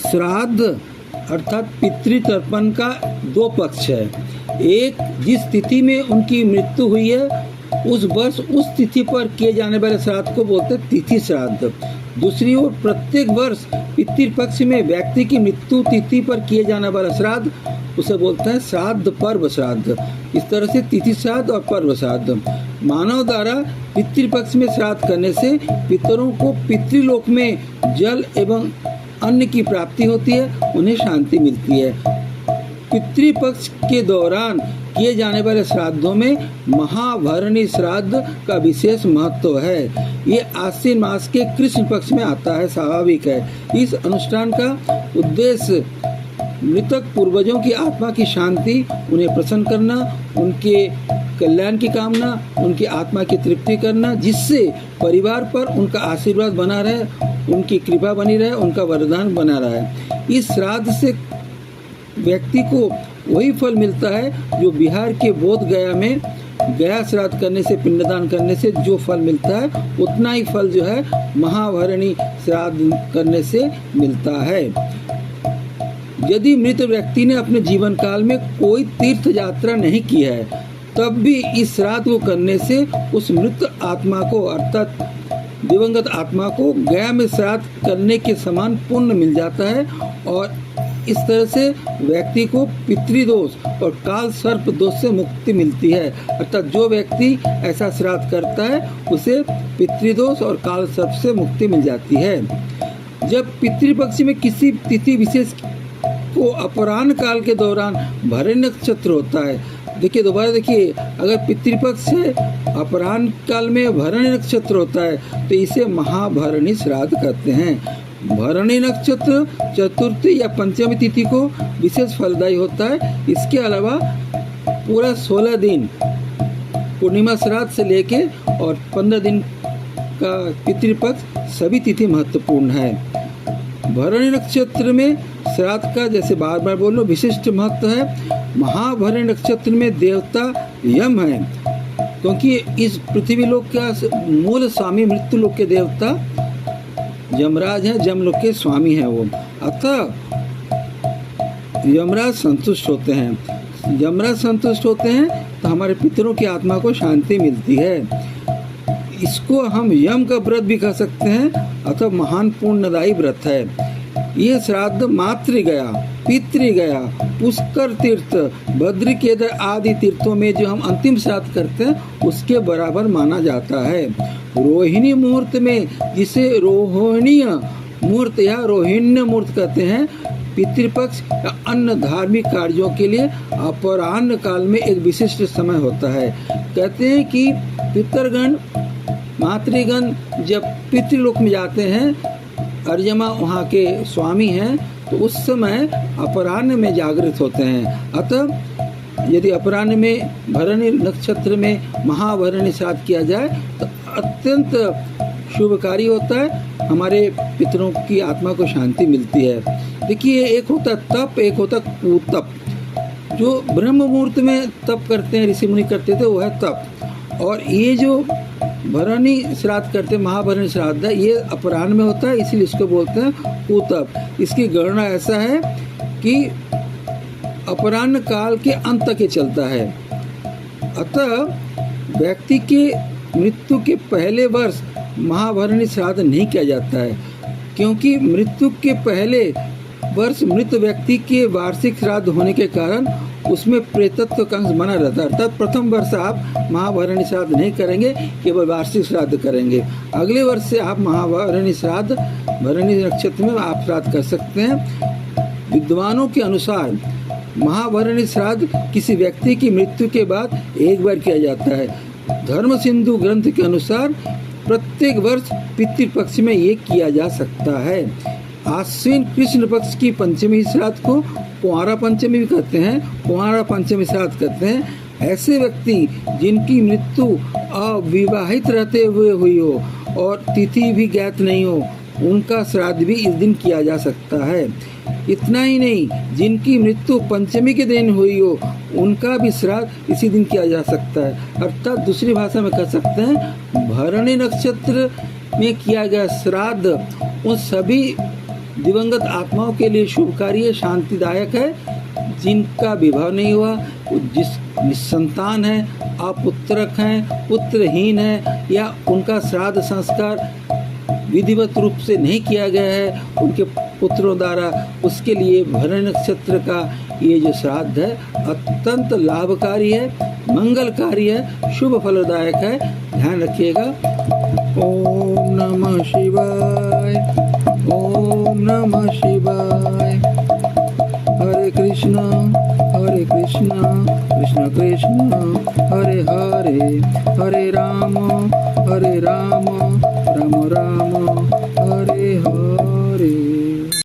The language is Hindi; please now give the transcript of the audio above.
श्राद्ध अर्थात पितृतर्पण का दो पक्ष है। एक, जिस तिथि में उनकी मृत्यु हुई है उस वर्ष उस तिथि पर किए जाने वाले श्राद्ध को बोलते हैं तिथि श्राद्ध। दूसरी ओर प्रत्येक वर्ष पितृपक्ष में व्यक्ति की मृत्यु तिथि पर किए जाने वाला श्राद्ध उसे बोलते हैं श्राद्ध पर्व श्राद्ध। इस तरह से तिथि श्राद्ध और पर्व श्राद्ध। मानव द्वारा पितृपक्ष में श्राद्ध करने से पितरों को पितृलोक में जल एवं अन्न की प्राप्ति होती है, उन्हें शांति मिलती है। पितृपक्ष के दौरान किए जाने वाले श्राद्धों में महाभरणी श्राद्ध का विशेष महत्व है। ये आश्विन मास के कृष्ण पक्ष में आता है, स्वाभाविक है। इस अनुष्ठान का उद्देश्य मृतक पूर्वजों की आत्मा की शांति, उन्हें प्रसन्न करना, उनके कल्याण की कामना, उनकी आत्मा की तृप्ति करना, जिससे परिवार पर उनका आशीर्वाद बना रहे, उनकी कृपा बनी रहे, उनका वरदान बना रहे। इस श्राद्ध से व्यक्ति को वही फल मिलता है जो बिहार के बोध गया में गया श्राद्ध करने से, पिंडदान करने से जो फल मिलता है उतना ही फल जो है महाभरणी श्राद्ध करने से मिलता है। यदि मृत व्यक्ति ने अपने जीवन काल में कोई तीर्थ यात्रा नहीं की है तब भी इस श्राद्ध को करने से उस मृत आत्मा को अर्थात दिवंगत आत्मा को गया में श्राद्ध करने के समान पुण्य मिल जाता है और इस तरह से व्यक्ति को पितृदोष और काल सर्प दोष से मुक्ति मिलती है। अर्थात जो व्यक्ति ऐसा श्राद्ध करता है उसे पितृदोष और काल सर्प से मुक्ति मिल जाती है। जब पितृपक्ष में किसी तिथि विशेष को अपराह्न काल के दौरान भरणी नक्षत्र होता है, देखिए दोबारा देखिए, अगर पितृपक्ष है अपराह्न काल में भरणी नक्षत्र होता है तो इसे महाभरणी श्राद्ध कहते हैं। भरणी नक्षत्र चतुर्थी या पंचमी तिथि को विशेष फलदायी होता है। इसके अलावा पूरा 16 दिन पूर्णिमा श्राद्ध से लेके और 15 दिन का पितृपक्ष सभी तिथि महत्वपूर्ण है। भरणी नक्षत्र में श्राद्ध का, जैसे बार बार बोलो, विशिष्ट महत्व है। महाभरणी नक्षत्र में देवता यम है, क्योंकि इस पृथ्वी लोक का मूल स्वामी मृत्यु लोक के देवता यमराज हैं, जमलोक के स्वामी हैं वो। अतः यमराज संतुष्ट होते हैं। यमराज संतुष्ट होते हैं तो हमारे पितरों की आत्मा को शांति मिलती है। इसको हम यम का व्रत भी कह सकते हैं अथवा महान पुण्यदायी व्रत है। ये श्राद्ध मातृगया, पितृगया, पुष्कर तीर्थ, भद्र केदार आदि तीर्थों में जो हम अंतिम श्राद्ध करते हैं उसके बराबर माना जाता है। रोहिणी मुहूर्त में, जिसे रोहिणीय मुहूर्त या रोहिण्य मुहूर्त कहते हैं, पितृपक्ष या अन्य धार्मिक कार्यों के लिए अपराह्न काल में एक विशिष्ट समय होता है। कहते हैं कि पितरगण, मातृगण जब पितृलोक में जाते हैं, अर्यमा वहाँ के स्वामी हैं, तो उस समय अपराह्न में जागृत होते हैं। अतः यदि अपराह्न में भरणी नक्षत्र में महाभरणी श्राद्ध किया जाए तो अत्यंत शुभकारी होता है, हमारे पितरों की आत्मा को शांति मिलती है। देखिए, एक होता तप, एक होता कुतप। जो ब्रह्म मुहूर्त में तप करते हैं, ऋषि मुनि करते थे, वो है तप। और ये जो भरणी श्राद्ध करते हैं, महाभरणी श्राद्ध है, ये अपराह्न में होता है, इसीलिए इसको बोलते हैं कुतप। इसकी गणना ऐसा है कि अपराह्न काल के अंत तक चलता है। अतः व्यक्ति के मृत्यु के पहले वर्ष महाभरणी श्राद्ध नहीं किया जाता है, क्योंकि मृत्यु के पहले वर्ष मृत व्यक्ति के वार्षिक श्राद्ध होने के कारण उसमें प्रेतत्व का अंश बना रहता है। अर्थात प्रथम वर्ष आप महाभरणी श्राद्ध नहीं करेंगे, केवल वार्षिक श्राद्ध करेंगे। अगले वर्ष से आप महाभरणी श्राद्ध, भरणी नक्षत्र में आप श्राद्ध कर सकते हैं। विद्वानों के अनुसार महाभरणी श्राद्ध किसी व्यक्ति की मृत्यु के बाद एक बार किया जाता है। धर्म सिंधु ग्रंथ के अनुसार प्रत्येक वर्ष पितृपक्ष में ये किया जा सकता है। आश्विन कृष्ण पक्ष की पंचमी श्राद्ध को कुंवारा पंचमी भी कहते हैं, कुंवारा पंचमी श्राद्ध कहते हैं। ऐसे व्यक्ति जिनकी मृत्यु अविवाहित रहते हुए हुई हो और तिथि भी ज्ञात नहीं हो, उनका श्राद्ध भी इस दिन किया जा सकता है। इतना ही नहीं, जिनकी मृत्यु पंचमी के दिन हुई हो, उनका भी श्राद्ध इसी दिन किया जा सकता है। अर्थात दूसरी भाषा में कह सकते हैं, भरणी नक्षत्र में किया गया श्राद्ध उन सभी दिवंगत आत्माओं के लिए शुभकारी है, शांतिदायक है। जिनका विवाह नहीं हुआ, जिस निसंतान है, अपुत्रक हैं, पुत्रहीन है, या उनका श्राद्ध संस्कार विधिवत रूप से नहीं किया गया है उनके पुत्रों द्वारा, उसके लिए भरण नक्षत्र का ये जो श्राद्ध है अत्यंत लाभकारी है, मंगलकारी है, शुभ फलदायक है। ध्यान रखिएगा। ओम नमः शिवाय, ओम नमः शिवाय। हरे कृष्णा कृष्ण कृष्ण हरे हरे, हरे राम राम राम हरे हरे।